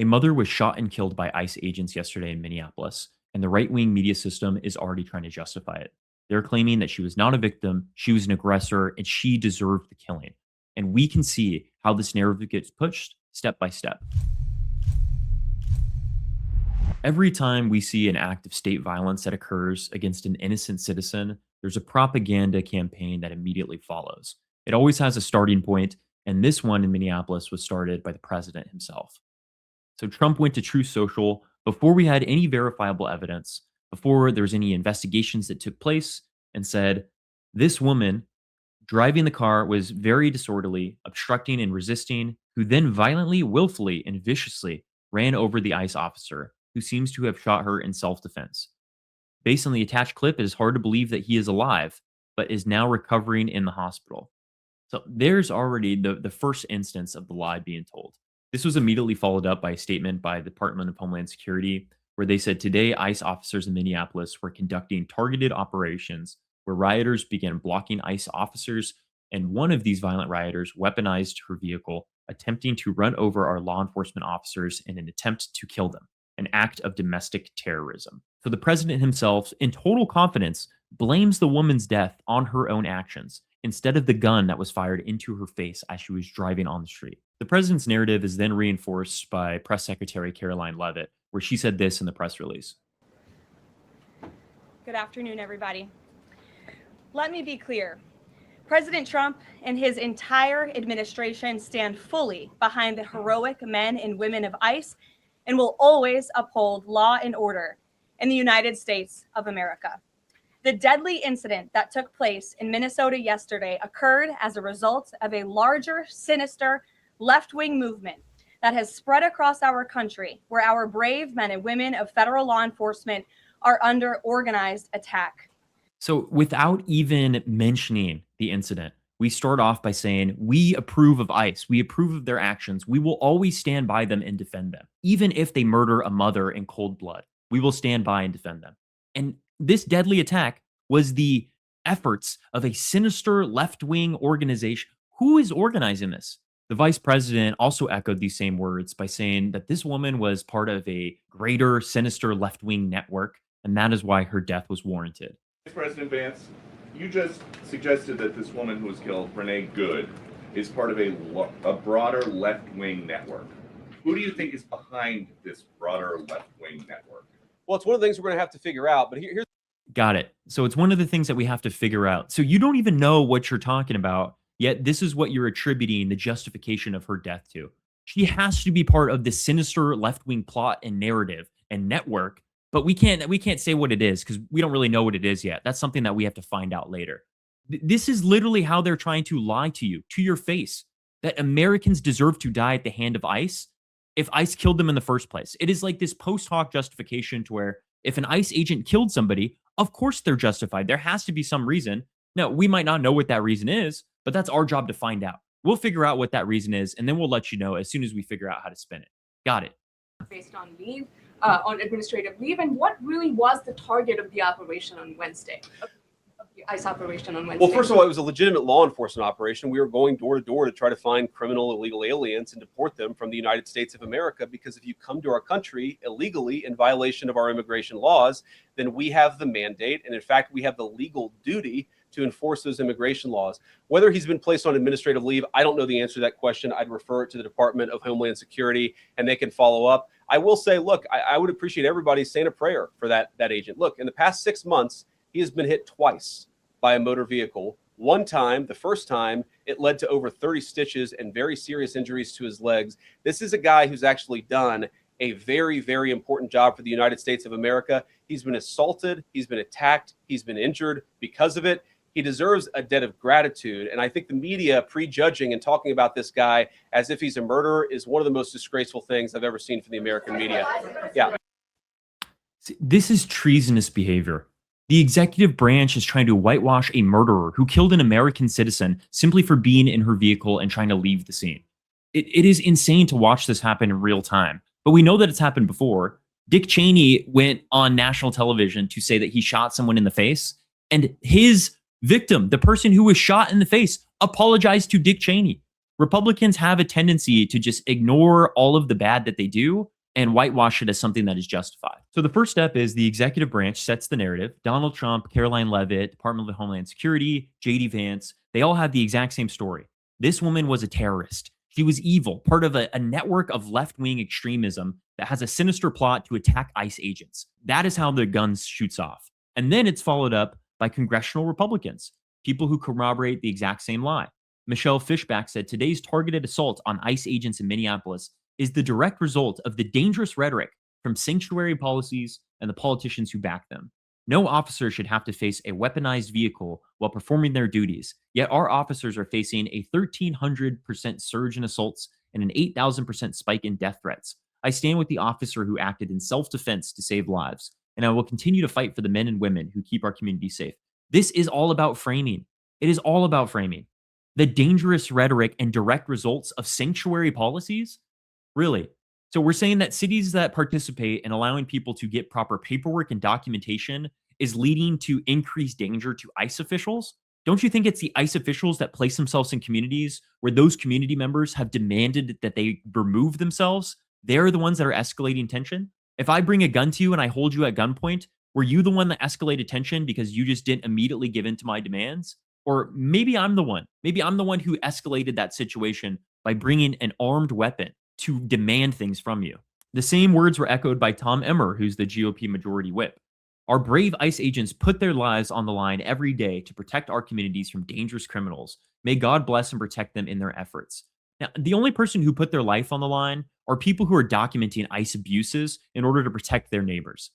A mother was shot and killed by ICE agents yesterday in Minneapolis, and the right wing media system is already trying to justify it. They're claiming that she was not a victim, she was an aggressor, and she deserved the killing. And we can see how this narrative gets pushed step by step. Every time we see an act of state violence that occurs against an innocent citizen, there's a propaganda campaign that immediately follows. It always has a starting point, and this one in Minneapolis was started by the president himself. So Trump went to Truth Social before we had any verifiable evidence, before there was any investigations that took place, and said, this woman driving the car was very disorderly, obstructing and resisting, who then violently, willfully, and viciously ran over the ICE officer, who seems to have shot her in self-defense. Based on the attached clip, it is hard to believe that he is alive, but is now recovering in the hospital. So there's already the first instance of the lie being told. This was immediately followed up by a statement by the Department of Homeland Security, where they said today ICE officers in Minneapolis were conducting targeted operations where rioters began blocking ICE officers, and one of these violent rioters weaponized her vehicle, attempting to run over our law enforcement officers in an attempt to kill them, an act of domestic terrorism. So the president himself, in total confidence, blames the woman's death on her own actions instead of the gun that was fired into her face as she was driving on the street. The president's narrative is then reinforced by Press Secretary Caroline Leavitt, where she said this in the press release. Good afternoon, everybody. Let me be clear. President Trump and his entire administration stand fully behind the heroic men and women of ICE and will always uphold law and order in the United States of America. The deadly incident that took place in Minnesota yesterday occurred as a result of a larger, sinister, left-wing movement that has spread across our country, where our brave men and women of federal law enforcement are under organized attack. So without even mentioning the incident, we start off by saying, we approve of ICE. We approve of their actions. We will always stand by them and defend them. Even if they murder a mother in cold blood, we will stand by and defend them. And this deadly attack was the efforts of a sinister left-wing organization. Who is organizing this? The vice president also echoed these same words by saying that this woman was part of a greater sinister left-wing network, and that is why her death was warranted. President Vance, you just suggested that this woman who was killed, Renee Good, is part of a broader left-wing network. Who do you think is behind this broader left-wing network? Well, it's one of the things we're going to have to figure out, but here's... Got it. So it's one of the things that we have to figure out. So you don't even know what you're talking about, yet this is what you're attributing the justification of her death to. She has to be part of this sinister left-wing plot and narrative and network, but we can't say what it is because we don't really know what it is yet. That's something that we have to find out later. This is literally how they're trying to lie to you, to your face, that Americans deserve to die at the hand of ICE if ICE killed them in the first place. It is like this post hoc justification to where if an ICE agent killed somebody, of course they're justified. There has to be some reason. Now, we might not know what that reason is, but that's our job to find out. We'll figure out what that reason is, and then we'll let you know as soon as we figure out how to spin it. Got it. Based on leave, on administrative leave, and what really was the target of the operation on Wednesday? The ICE operation on Wednesday? Well, first of all, it was a legitimate law enforcement operation. We were going door to door to try to find criminal illegal aliens and deport them from the United States of America, because if you come to our country illegally in violation of our immigration laws, then we have the mandate, and in fact, we have the legal duty to enforce those immigration laws. Whether he's been placed on administrative leave, I don't know the answer to that question. I'd refer it to the Department of Homeland Security, and they can follow up. I will say, look, I would appreciate everybody saying a prayer for that agent. Look, in the past 6 months, he has been hit twice by a motor vehicle. One time, the first time, it led to over 30 stitches and very serious injuries to his legs. This is a guy who's actually done a very, very important job for the United States of America. He's been assaulted, he's been attacked, he's been injured because of it. He deserves a debt of gratitude. And I think the media prejudging and talking about this guy as if he's a murderer is one of the most disgraceful things I've ever seen from the American media. Yeah. This is treasonous behavior. The executive branch is trying to whitewash a murderer who killed an American citizen simply for being in her vehicle and trying to leave the scene. It is insane to watch this happen in real time, but we know that it's happened before. Dick Cheney went on national television to say that he shot someone in the face, and his victim, the person who was shot in the face, apologized to Dick Cheney. Republicans have a tendency to just ignore all of the bad that they do and whitewash it as something that is justified. So the first step is the executive branch sets the narrative. Donald Trump, Caroline Leavitt, Department of Homeland Security, JD Vance, they all have the exact same story. This woman was a terrorist. She was evil, part of a network of left-wing extremism that has a sinister plot to attack ICE agents. That is how the gun shoots off. And then it's followed up by congressional Republicans, people who corroborate the exact same lie. Michelle Fishback said today's targeted assault on ICE agents in Minneapolis is the direct result of the dangerous rhetoric from sanctuary policies and the politicians who back them. No officer should have to face a weaponized vehicle while performing their duties, yet our officers are facing a 1,300% surge in assaults and an 8,000% spike in death threats. I stand with the officer who acted in self-defense to save lives, and I will continue to fight for the men and women who keep our community safe. This is all about framing. It is all about framing. The dangerous rhetoric and direct results of sanctuary policies? Really? So we're saying that cities that participate in allowing people to get proper paperwork and documentation is leading to increased danger to ICE officials? Don't you think it's the ICE officials that place themselves in communities where those community members have demanded that they remove themselves? They're the ones that are escalating tension? If I bring a gun to you and I hold you at gunpoint, were you the one that escalated tension because you just didn't immediately give in to my demands? Or maybe I'm the one. Maybe I'm the one who escalated that situation by bringing an armed weapon to demand things from you. The same words were echoed by Tom Emmer, who's the GOP majority whip. Our brave ICE agents put their lives on the line every day to protect our communities from dangerous criminals. May God bless and protect them in their efforts. Now, the only person who put their life on the line are people who are documenting ICE abuses in order to protect their neighbors.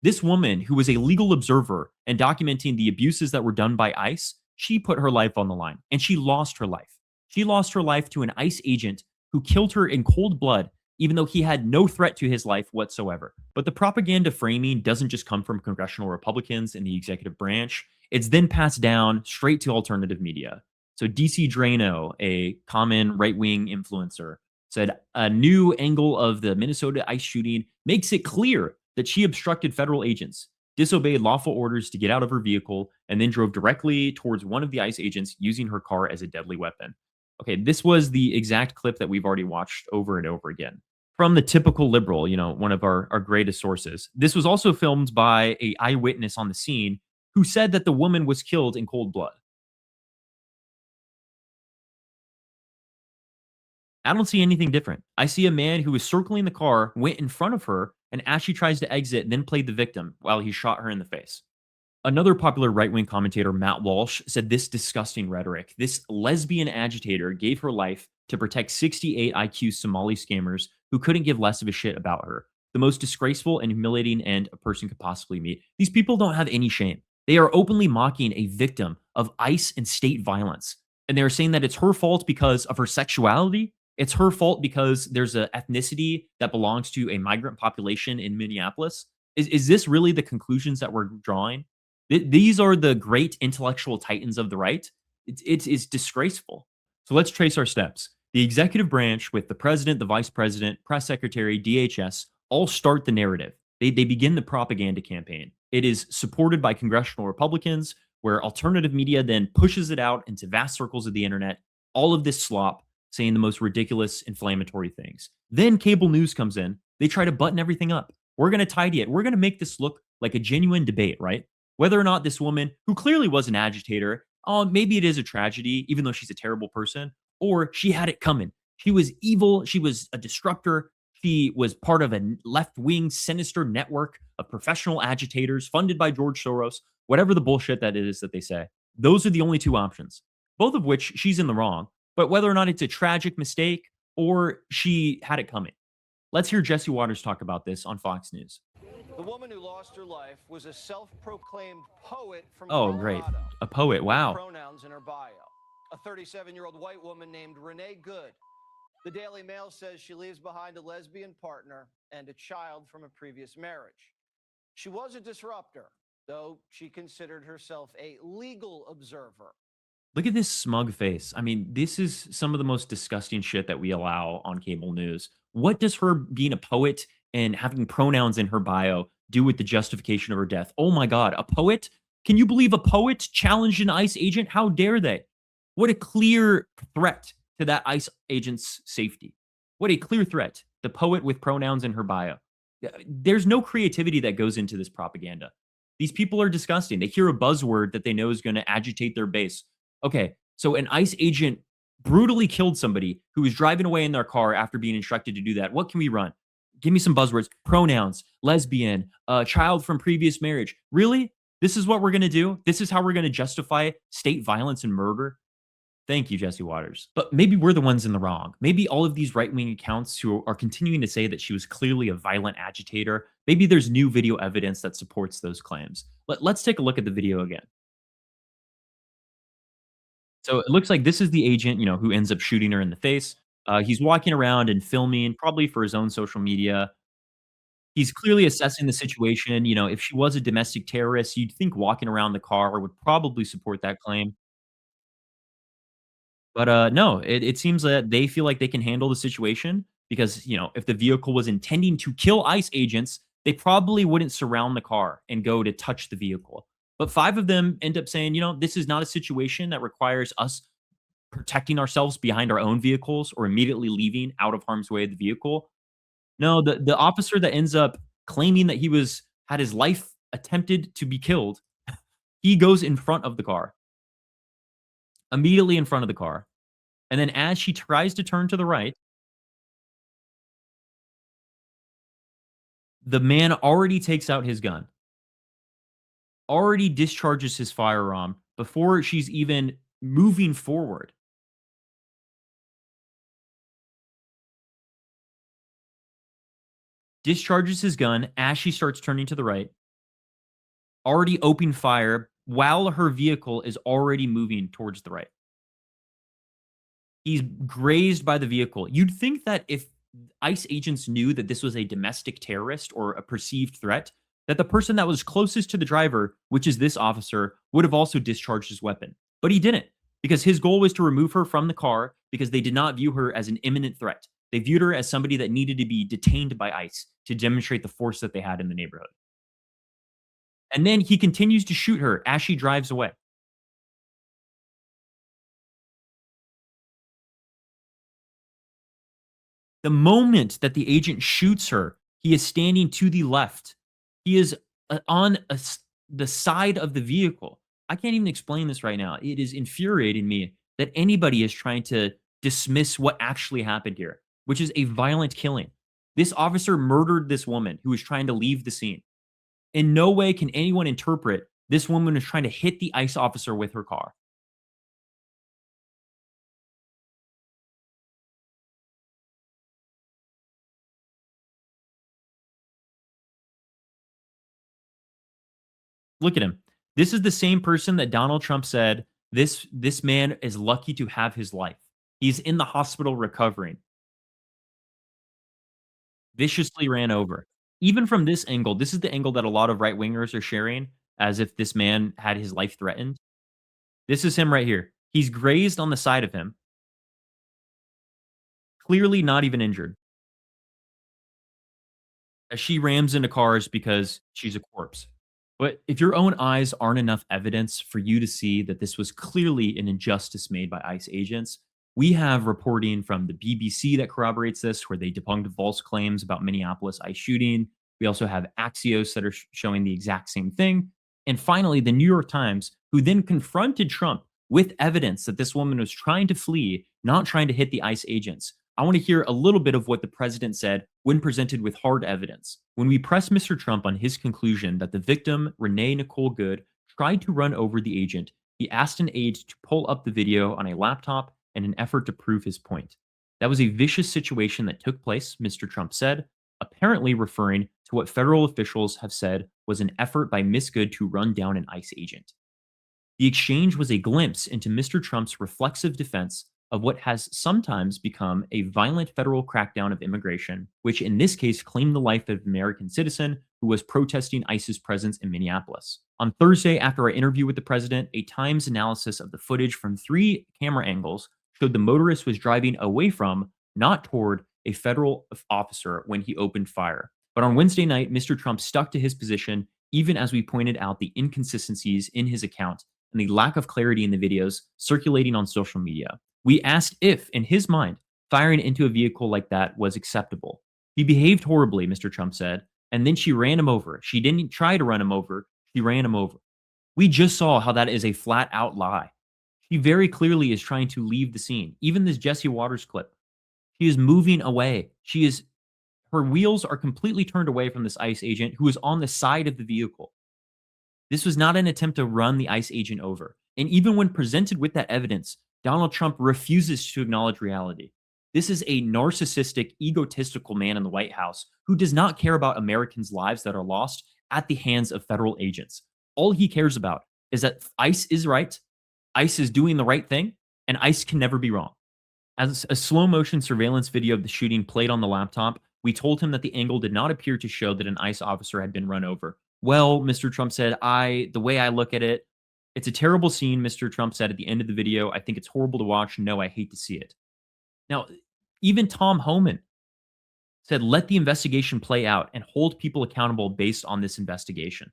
This woman, who was a legal observer and documenting the abuses that were done by ICE, she put her life on the line, and she lost her life. She lost her life to an ICE agent who killed her in cold blood, even though he had no threat to his life whatsoever. But the propaganda framing doesn't just come from congressional Republicans in the executive branch. It's then passed down straight to alternative media. So DC Drano, a common right-wing influencer, said a new angle of the Minnesota ICE shooting makes it clear that she obstructed federal agents, disobeyed lawful orders to get out of her vehicle, and then drove directly towards one of the ICE agents using her car as a deadly weapon. Okay, this was the exact clip that we've already watched over and over again. From the typical liberal, one of our greatest sources. This was also filmed by an eyewitness on the scene who said that the woman was killed in cold blood. I don't see anything different. I see a man who was circling the car, went in front of her, and as she tries to exit, then played the victim while he shot her in the face. Another popular right-wing commentator, Matt Walsh, said this disgusting rhetoric. This lesbian agitator gave her life to protect 68 IQ Somali scammers who couldn't give less of a shit about her. The most disgraceful and humiliating end a person could possibly meet. These people don't have any shame. They are openly mocking a victim of ICE and state violence. And they're saying that it's her fault because of her sexuality. It's her fault because there's an ethnicity that belongs to a migrant population in Minneapolis. Is this really the conclusions that we're drawing? These are the great intellectual titans of the right. It's disgraceful. So let's trace our steps. The executive branch with the president, the vice president, press secretary, DHS, all start the narrative. They begin the propaganda campaign. It is supported by congressional Republicans, where alternative media then pushes it out into vast circles of the internet. All of this slop saying the most ridiculous, inflammatory things. Then cable news comes in. They try to button everything up. We're going to tidy it. We're going to make this look like a genuine debate, right? Whether or not this woman, who clearly was an agitator, maybe it is a tragedy, even though she's a terrible person, or she had it coming. She was evil. She was a disruptor. She was part of a left-wing sinister network of professional agitators funded by George Soros, whatever the bullshit that is that they say. Those are the only two options, both of which she's in the wrong. But whether or not it's a tragic mistake or she had it coming. Let's hear Jesse Waters talk about this on Fox News. The woman who lost her life was a self-proclaimed poet from Oh, Colorado. great. A poet, wow. Pronouns in her bio. A 37-year-old white woman named Renee Good. The Daily Mail says she leaves behind a lesbian partner and a child from a previous marriage. She was a disruptor, though she considered herself a legal observer. Look at this smug face. I mean, this is some of the most disgusting shit that we allow on cable news. What does her being a poet and having pronouns in her bio do with the justification of her death? Oh my God, a poet? Can you believe a poet challenged an ICE agent? How dare they? What a clear threat to that ICE agent's safety. What a clear threat. The poet with pronouns in her bio. There's no creativity that goes into this propaganda. These people are disgusting. They hear a buzzword that they know is going to agitate their base. Okay, so an ICE agent brutally killed somebody who was driving away in their car after being instructed to do that. What can we run? Give me some buzzwords. Pronouns, lesbian, child from previous marriage. Really? This is what we're going to do? This is how we're going to justify state violence and murder? Thank you, Jesse Waters. But maybe we're the ones in the wrong. Maybe all of these right wing accounts who are continuing to say that she was clearly a violent agitator, maybe there's new video evidence that supports those claims. Let's take a look at the video again. So it looks like this is the agent, who ends up shooting her in the face. He's walking around and filming, probably for his own social media. He's clearly assessing the situation. If she was a domestic terrorist, you'd think walking around the car would probably support that claim. But, no, it seems that they feel like they can handle the situation because, if the vehicle was intending to kill ICE agents, they probably wouldn't surround the car and go to touch the vehicle. But 5 of them end up saying, "This is not a situation that requires us protecting ourselves behind our own vehicles or immediately leaving out of harm's way of the vehicle." No, the officer that ends up claiming that he had his life attempted to be killed, he goes in front of the car, immediately in front of the car. And then as she tries to turn to the right, the man already takes out his gun, already discharges his firearm before she's even moving forward. Discharges his gun as she starts turning to the right, already opened fire while her vehicle is already moving towards the right. He's grazed by the vehicle. You'd think that if ICE agents knew that this was a domestic terrorist or a perceived threat, that the person that was closest to the driver, which is this officer, would have also discharged his weapon. But he didn't, because his goal was to remove her from the car because they did not view her as an imminent threat. They viewed her as somebody that needed to be detained by ICE to demonstrate the force that they had in the neighborhood. And then he continues to shoot her as she drives away. The moment that the agent shoots her, he is standing to the left. He is on the side of the vehicle. I can't even explain this right now. It is infuriating me that anybody is trying to dismiss what actually happened here, which is a violent killing. This officer murdered this woman who was trying to leave the scene. In no way can anyone interpret this woman was trying to hit the ICE officer with her car. Look at him. This is the same person that Donald Trump said, this man is lucky to have his life. He's in the hospital recovering. Viciously ran over. Even from this angle, this is the angle that a lot of right wingers are sharing as if this man had his life threatened. This is him right here. He's grazed on the side of him. Clearly not even injured. As she rams into cars because she's a corpse. But if your own eyes aren't enough evidence for you to see that this was clearly an injustice made by ICE agents, we have reporting from the BBC that corroborates this, where they debunked false claims about Minneapolis ICE shooting. We also have Axios that are showing the exact same thing. And finally, the New York Times, who then confronted Trump with evidence that this woman was trying to flee, not trying to hit the ICE agents. I want to hear a little bit of what the president said when presented with hard evidence. When we pressed Mr. Trump on his conclusion that the victim, Renee Nicole Good, tried to run over the agent, he asked an aide to pull up the video on a laptop in an effort to prove his point. That was a vicious situation that took place, Mr. Trump said, apparently referring to what federal officials have said was an effort by Miss Good to run down an ICE agent. The exchange was a glimpse into Mr. Trump's reflexive defense of what has sometimes become a violent federal crackdown of immigration, which in this case claimed the life of an American citizen who was protesting ICE's presence in Minneapolis. On Thursday, after our interview with the president, a Times analysis of the footage from 3 camera angles showed the motorist was driving away from, not toward, a federal officer when he opened fire. But on Wednesday night, Mr. Trump stuck to his position, even as we pointed out the inconsistencies in his account and the lack of clarity in the videos circulating on social media. We asked if, in his mind, firing into a vehicle like that was acceptable. He behaved horribly, Mr. Trump said, and then she ran him over. She didn't try to run him over, she ran him over. We just saw how that is a flat out lie. She very clearly is trying to leave the scene. Even this Jesse Waters clip, she is moving away. Her wheels are completely turned away from this ICE agent who is on the side of the vehicle. This was not an attempt to run the ICE agent over. And even when presented with that evidence, Donald Trump refuses to acknowledge reality. This is a narcissistic, egotistical man in the White House who does not care about Americans' lives that are lost at the hands of federal agents. All he cares about is that ICE is right, ICE is doing the right thing, and ICE can never be wrong. As a slow motion surveillance video of the shooting played on the laptop, we told him that the angle did not appear to show that an ICE officer had been run over. Well, Mr. Trump said, the way I look at it, it's a terrible scene, Mr. Trump said at the end of the video. I think it's horrible to watch. No, I hate to see it. Now, even Tom Homan said, let the investigation play out and hold people accountable based on this investigation.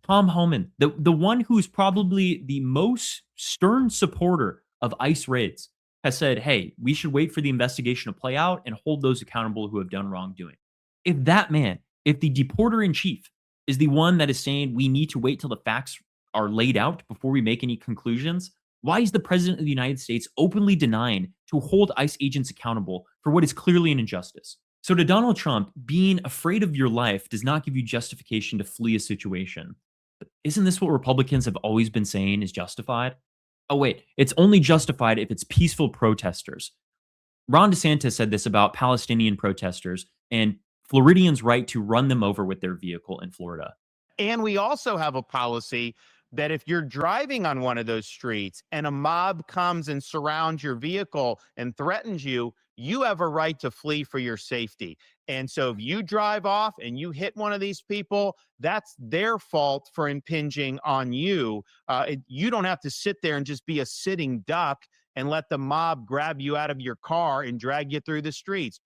Tom Homan, the one who's probably the most stern supporter of ICE raids, has said, hey, we should wait for the investigation to play out and hold those accountable who have done wrongdoing. If the deporter in chief is the one that is saying we need to wait till the facts are laid out before we make any conclusions, why is the president of the United States openly denying to hold ICE agents accountable for what is clearly an injustice? So to Donald Trump, being afraid of your life does not give you justification to flee a situation. But isn't this what Republicans have always been saying is justified? Oh, wait, it's only justified if it's peaceful protesters. Ron DeSantis said this about Palestinian protesters and Floridians' right to run them over with their vehicle in Florida. And we also have a policy that if you're driving on one of those streets and a mob comes and surrounds your vehicle and threatens you, you have a right to flee for your safety. And so if you drive off and you hit one of these people, that's their fault for impinging on you. You don't have to sit there and just be a sitting duck and let the mob grab you out of your car and drag you through the streets.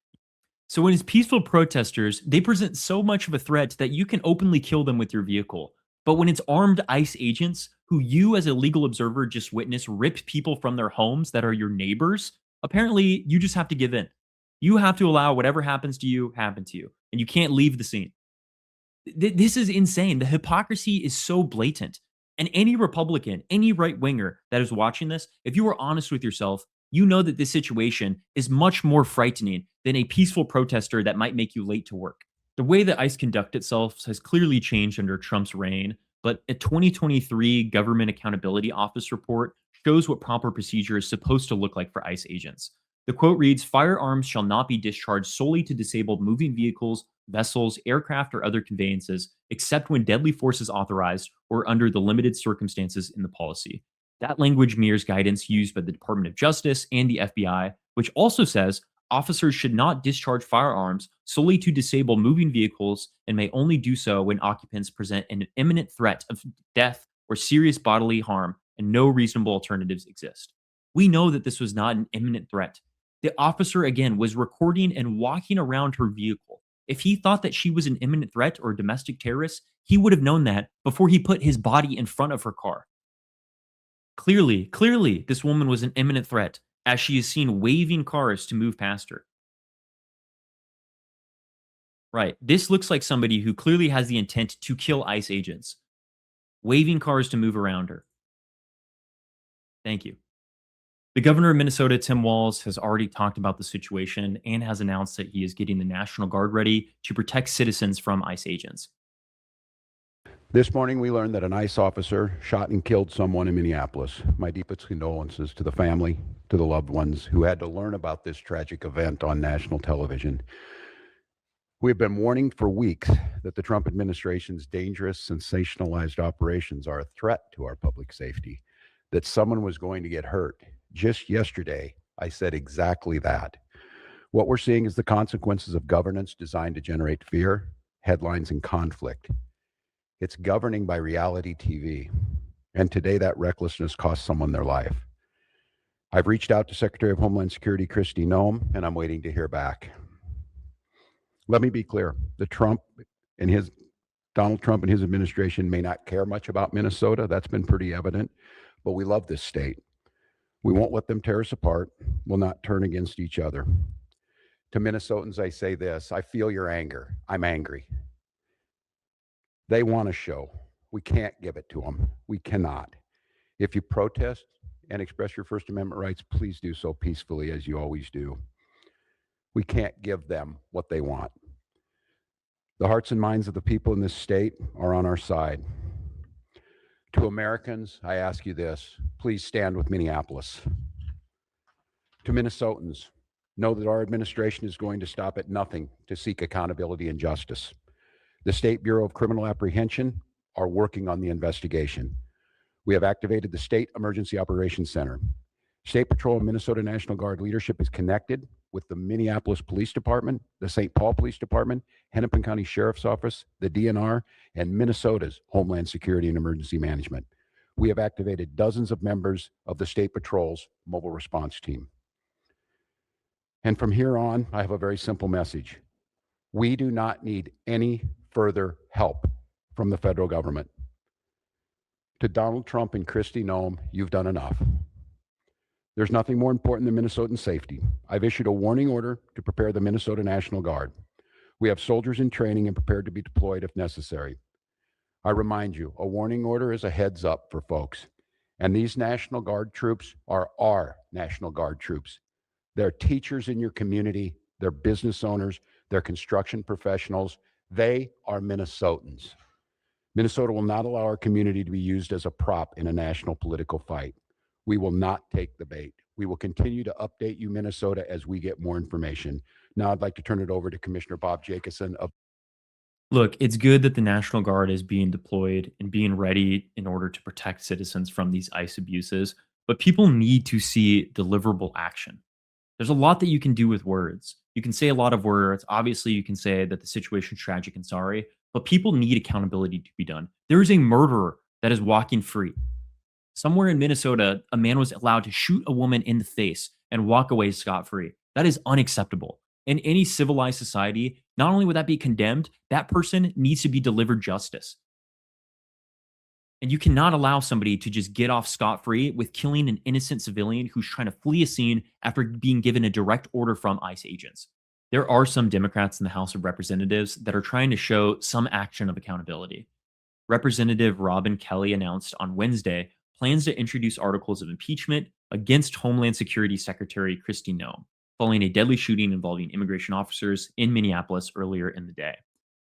So when it's peaceful protesters, they present so much of a threat that you can openly kill them with your vehicle. But when it's armed ICE agents who you as a legal observer just witness rip people from their homes that are your neighbors, apparently you just have to give in. You have to allow whatever happens to you, happen to you. And you can't leave the scene. This is insane. The hypocrisy is so blatant. And any Republican, any right winger that is watching this, if you are honest with yourself, you know that this situation is much more frightening than a peaceful protester that might make you late to work. The way that ICE conduct itself has clearly changed under Trump's reign, but a 2023 Government Accountability Office report shows what proper procedure is supposed to look like for ICE agents. The quote reads, firearms shall not be discharged solely to disable moving vehicles, vessels, aircraft, or other conveyances, except when deadly force is authorized or under the limited circumstances in the policy. That language mirrors guidance used by the Department of Justice and the FBI, which also says officers should not discharge firearms solely to disable moving vehicles and may only do so when occupants present an imminent threat of death or serious bodily harm and no reasonable alternatives exist. We know that this was not an imminent threat. The officer, again, was recording and walking around her vehicle. If he thought that she was an imminent threat or a domestic terrorist, he would have known that before he put his body in front of her car. Clearly, this woman was an imminent threat as she is seen waving cars to move past her. Right. This looks like somebody who clearly has the intent to kill ICE agents, waving cars to move around her. Thank you. The governor of Minnesota, Tim Walz, has already talked about the situation and has announced that he is getting the National Guard ready to protect citizens from ICE agents. This morning, we learned that an ICE officer shot and killed someone in Minneapolis. My deepest condolences to the family, to the loved ones who had to learn about this tragic event on national television. We have been warning for weeks that the Trump administration's dangerous, sensationalized operations are a threat to our public safety, that someone was going to get hurt. Just yesterday, I said exactly that. What we're seeing is the consequences of governance designed to generate fear, headlines, and conflict. It's governing by reality TV. And today that recklessness cost someone their life. I've reached out to Secretary of Homeland Security Kristi Noem, and I'm waiting to hear back. Let me be clear. Donald Trump and his administration may not care much about Minnesota. That's been pretty evident. But we love this state. We won't let them tear us apart. We'll not turn against each other. To Minnesotans, I say this: I feel your anger. I'm angry. They want a show. We can't give it to them. We cannot. If you protest and express your First Amendment rights, please do so peacefully, as you always do. We can't give them what they want. The hearts and minds of the people in this state are on our side. To Americans, I ask you this: please stand with Minneapolis. To Minnesotans, know that our administration is going to stop at nothing to seek accountability and justice. The State Bureau of Criminal Apprehension are working on the investigation. We have activated the State Emergency Operations Center. State Patrol and Minnesota National Guard leadership is connected with the Minneapolis Police Department, the St. Paul Police Department, Hennepin County Sheriff's Office, the DNR, and Minnesota's Homeland Security and Emergency Management. We have activated dozens of members of the State Patrol's mobile response team. And from here on, I have a very simple message. We do not need any further help from the federal government. To Donald Trump and Kristi Noem, you've done enough. There's nothing more important than Minnesotan safety. I've issued a warning order to prepare the Minnesota National Guard. We have soldiers in training and prepared to be deployed if necessary. I remind you, a warning order is a heads up for folks. And these National Guard troops are our National Guard troops. They're teachers in your community, they're business owners, they're construction professionals. They are Minnesotans. Minnesota will not allow our community to be used as a prop in a national political fight. We will not take the bait. We will continue to update you, Minnesota, as we get more information. Now I'd like to turn it over to Commissioner Bob Jacobson of Look, it's good that the National Guard is being deployed and being ready in order to protect citizens from these ICE abuses, but people need to see deliverable action. There's a lot that you can do with words. You can say a lot of words. Obviously, you can say that the situation is tragic and sorry, but people need accountability to be done. There is a murderer that is walking free. Somewhere in Minnesota, a man was allowed to shoot a woman in the face and walk away scot-free. That is unacceptable. In any civilized society, not only would that be condemned, that person needs to be delivered justice. And you cannot allow somebody to just get off scot-free with killing an innocent civilian who's trying to flee a scene after being given a direct order from ICE agents. There are some Democrats in the House of Representatives that are trying to show some action of accountability. Representative Robin Kelly announced on Wednesday plans to introduce articles of impeachment against Homeland Security Secretary Kristi Noem, following a deadly shooting involving immigration officers in Minneapolis earlier in the day.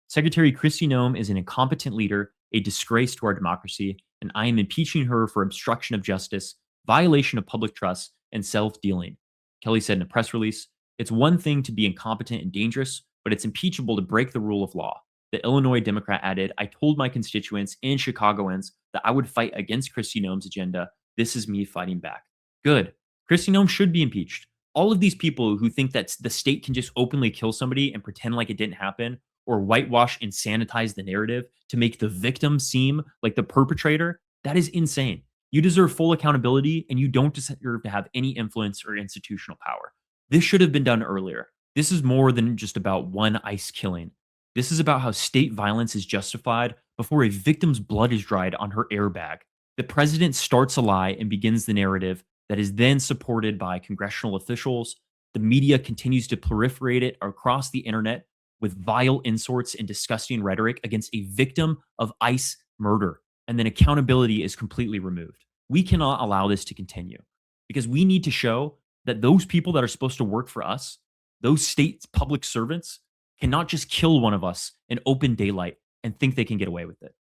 Secretary Kristi Noem is an incompetent leader, a disgrace to our democracy, and I am impeaching her for obstruction of justice, violation of public trust, and self-dealing. Kelly said in a press release, "It's one thing to be incompetent and dangerous, but it's impeachable to break the rule of law." The Illinois Democrat added, "I told my constituents and Chicagoans that I would fight against Kristi Noem's agenda. This is me fighting back." Good. Kristi Noem should be impeached. All of these people who think that the state can just openly kill somebody and pretend like it didn't happen, or whitewash and sanitize the narrative to make the victim seem like the perpetrator, that is insane. You deserve full accountability, and you don't deserve to have any influence or institutional power. This should have been done earlier. This is more than just about one ICE killing. This is about how state violence is justified before a victim's blood is dried on her airbag. The president starts a lie and begins the narrative that is then supported by congressional officials. The media continues to proliferate it across the internet with vile insults and disgusting rhetoric against a victim of ICE murder. And then accountability is completely removed. We cannot allow this to continue because we need to show that those people that are supposed to work for us, those state public servants, cannot just kill one of us in open daylight and think they can get away with it.